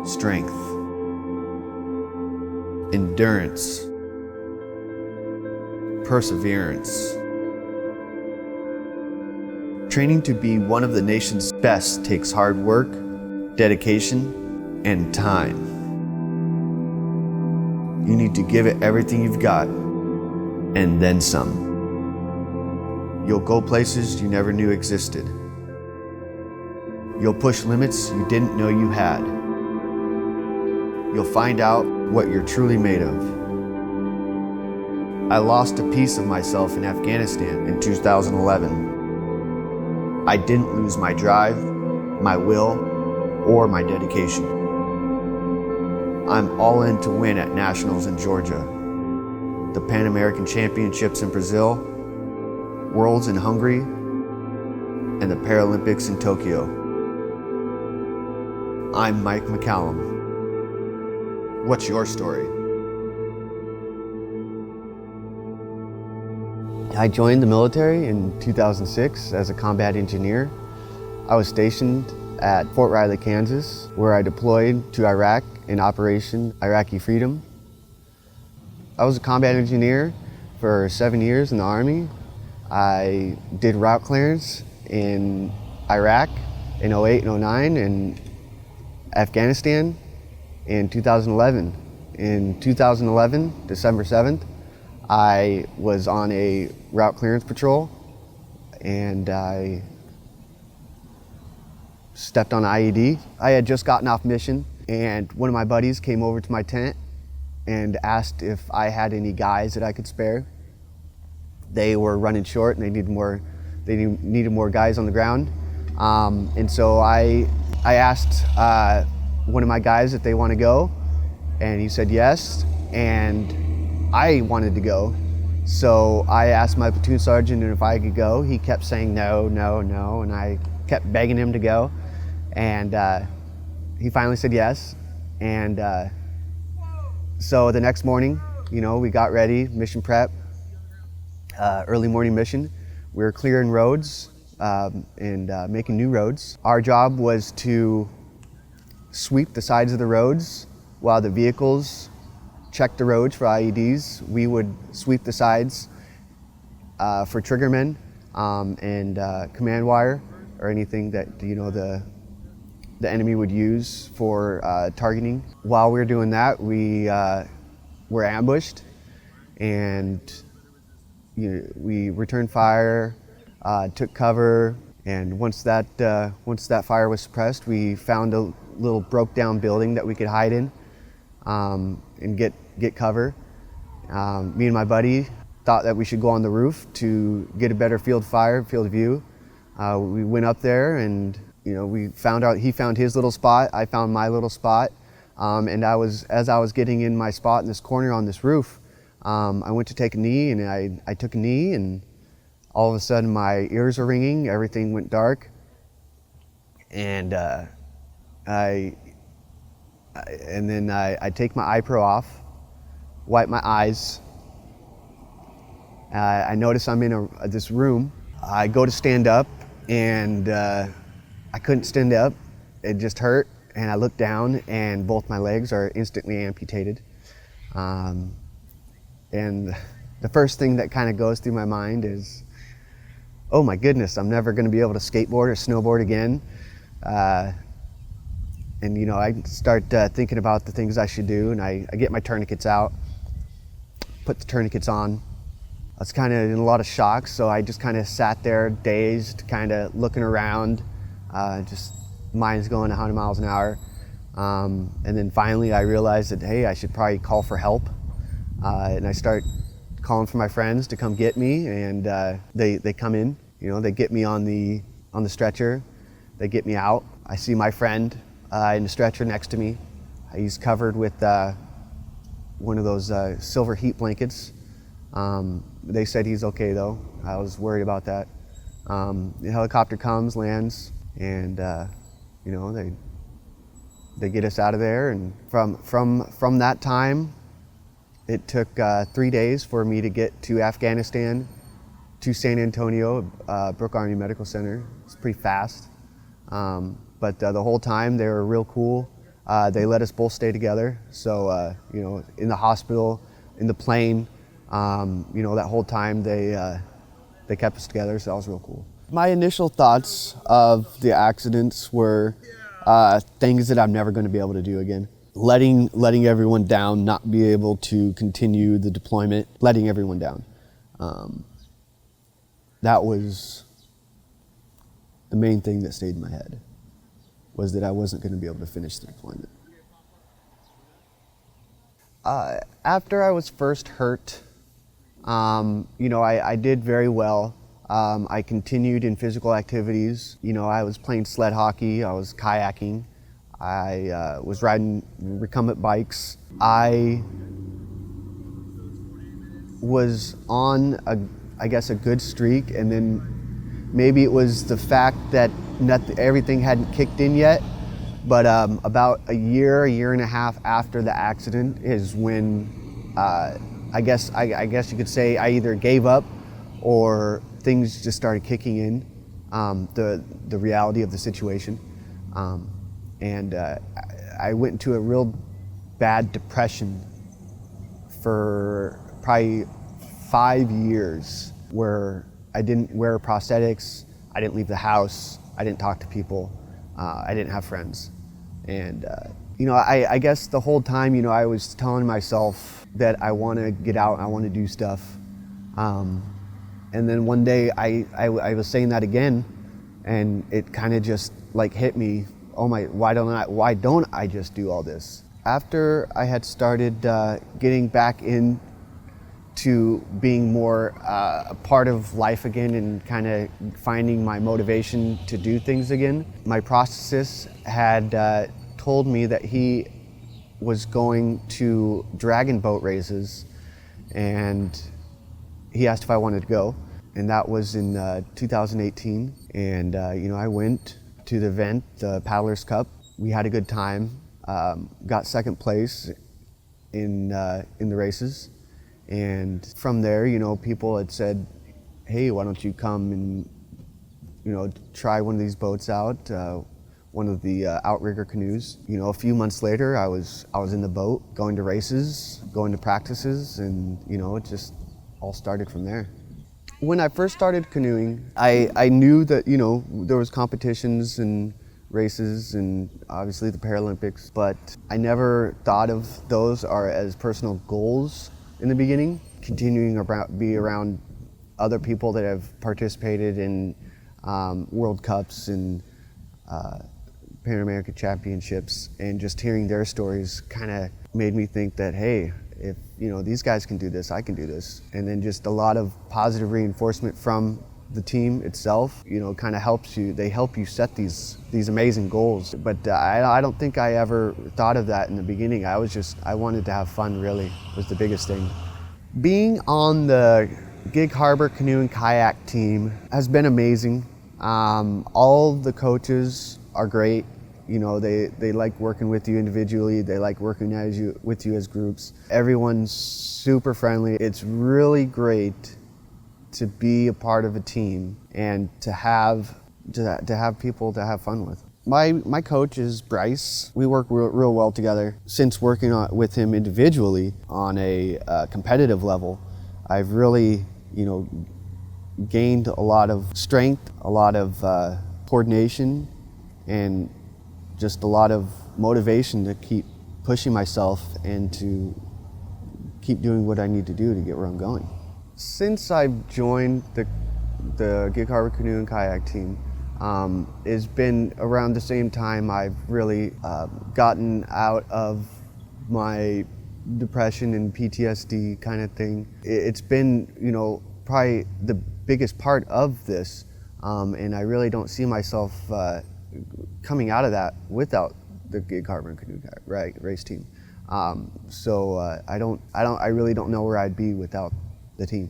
strength, endurance, perseverance. Training to be one of the nation's best takes hard work, dedication, and time. You need to give it everything you've got, and then some. You'll go places you never knew existed. You'll push limits you didn't know you had. You'll find out what you're truly made of. I lost a piece of myself in Afghanistan in 2011. I didn't lose my drive, my will, or my dedication. I'm all in to win at Nationals in Georgia, the Pan American Championships in Brazil, Worlds in Hungary, and the Paralympics in Tokyo. I'm Mike McCallum. What's your story? I joined the military in 2006 as a combat engineer. I was stationed at Fort Riley, Kansas, where I deployed to Iraq in Operation Iraqi Freedom. I was a combat engineer for 7 years in the Army. I did route clearance in Iraq in 08 and 09 and Afghanistan in 2011. In 2011, December 7th, I was on a route clearance patrol and I stepped on an IED. I had just gotten off mission and one of my buddies came over to my tent and asked if I had any guys that I could spare. They were running short and they needed more guys on the ground. And so I asked one of my guys if they want to go, and he said yes, and I wanted to go. So I asked my platoon sergeant if I could go. He kept saying no, no, no, and I kept begging him to go. And he finally said yes. And so the next morning, we got ready, mission prep, early morning mission. We were clearing roads and making new roads. Our job was to sweep the sides of the roads while the vehicles checked the roads for IEDs. We would sweep the sides for triggermen and command wire or anything that the enemy would use for targeting. While we were doing that, we were ambushed, and we returned fire, took cover, and once that fire was suppressed, we found a little broke down building that we could hide in and get cover. Me and my buddy thought that we should go on the roof to get a better field view. We went up there and he found his little spot, I found my little spot, and as I was getting in my spot in this corner on this roof, I went to take a knee, and I took a knee, and all of a sudden my ears were ringing, everything went dark, and I take my eye pro off, wipe my eyes. I notice I'm in this room. I go to stand up, and I couldn't stand up. It just hurt, and I look down, and both my legs are instantly amputated. And the first thing that kind of goes through my mind is, oh my goodness, I'm never going to be able to skateboard or snowboard again. And I start thinking about the things I should do, and I get my tourniquets out, put the tourniquets on. I was kind of in a lot of shock, so I just kind of sat there dazed, kind of looking around, just mind's going 100 miles an hour. And then finally I realized that, hey, I should probably call for help. And I start calling for my friends to come get me, and they come in. They get me on the stretcher. They get me out. I see my friend in the stretcher next to me. He's covered with one of those silver heat blankets. They said he's okay though. I was worried about that. The helicopter comes, lands, and they get us out of there. And from that time, it took 3 days for me to get to Afghanistan, to San Antonio, Brooke Army Medical Center. It's pretty fast. But the whole time they were real cool. They let us both stay together. So, in the hospital, in the plane, that whole time they kept us together, so that was real cool. My initial thoughts of the accidents were things that I'm never going to be able to do again. Letting everyone down, not be able to continue the deployment, letting everyone down. That was the main thing that stayed in my head, was that I wasn't going to be able to finish the deployment. After I was first hurt, I did very well. I continued in physical activities. I was playing sled hockey, I was kayaking, I was riding recumbent bikes. I was on a good streak, and then maybe it was the fact that everything hadn't kicked in yet, but about a year and a half after the accident is when I guess you could say I either gave up or things just started kicking in, the reality of the situation. And I went into a real bad depression for probably 5 years, where I didn't wear prosthetics, I didn't leave the house, I didn't talk to people, I didn't have friends. And I guess the whole time, I was telling myself that I want to get out, I want to do stuff. And then one day I was saying that again, and it kind of just like hit me. Oh my, why don't I just do all this? After I had started getting back into being more a part of life again and kind of finding my motivation to do things again, my prosthetist had told me that he was going to dragon boat races, and he asked if I wanted to go, and that was in 2018. And I went to the event, the Paddlers Cup. We had a good time, got second place in the races, and from there, people had said, hey, why don't you come and try one of these boats out, one of the outrigger canoes. A few months later, I was in the boat, going to races, going to practices, and it just all started from there. When I first started canoeing, I knew that there was competitions and races and obviously the Paralympics, but I never thought of those as personal goals in the beginning. Continuing be around other people that have participated in World Cups and Pan American Championships, and just hearing their stories kind of made me think that, hey, if these guys can do this, I can do this. And then just a lot of positive reinforcement from the team itself, kind of helps you. They help you set these amazing goals. But I don't think I ever thought of that in the beginning. I wanted to have fun, really, was the biggest thing. Being on the Gig Harbor Canoe and Kayak team has been amazing. All the coaches are great. They like working with you individually. They like working with you as groups. Everyone's super friendly. It's really great to be a part of a team and to have people to have fun with. My coach is Bryce. We work real well together. Since working with him individually on a competitive level, I've really gained a lot of strength, a lot of coordination, and just a lot of motivation to keep pushing myself and to keep doing what I need to do to get where I'm going. Since I've joined the Gig Harbor Canoe and Kayak team, it's been around the same time I've really gotten out of my depression and PTSD kind of thing. It's been, probably the biggest part of this, and I really don't see myself coming out of that without the Gig Harbor Canoe race team. So I really don't know where I'd be without the team.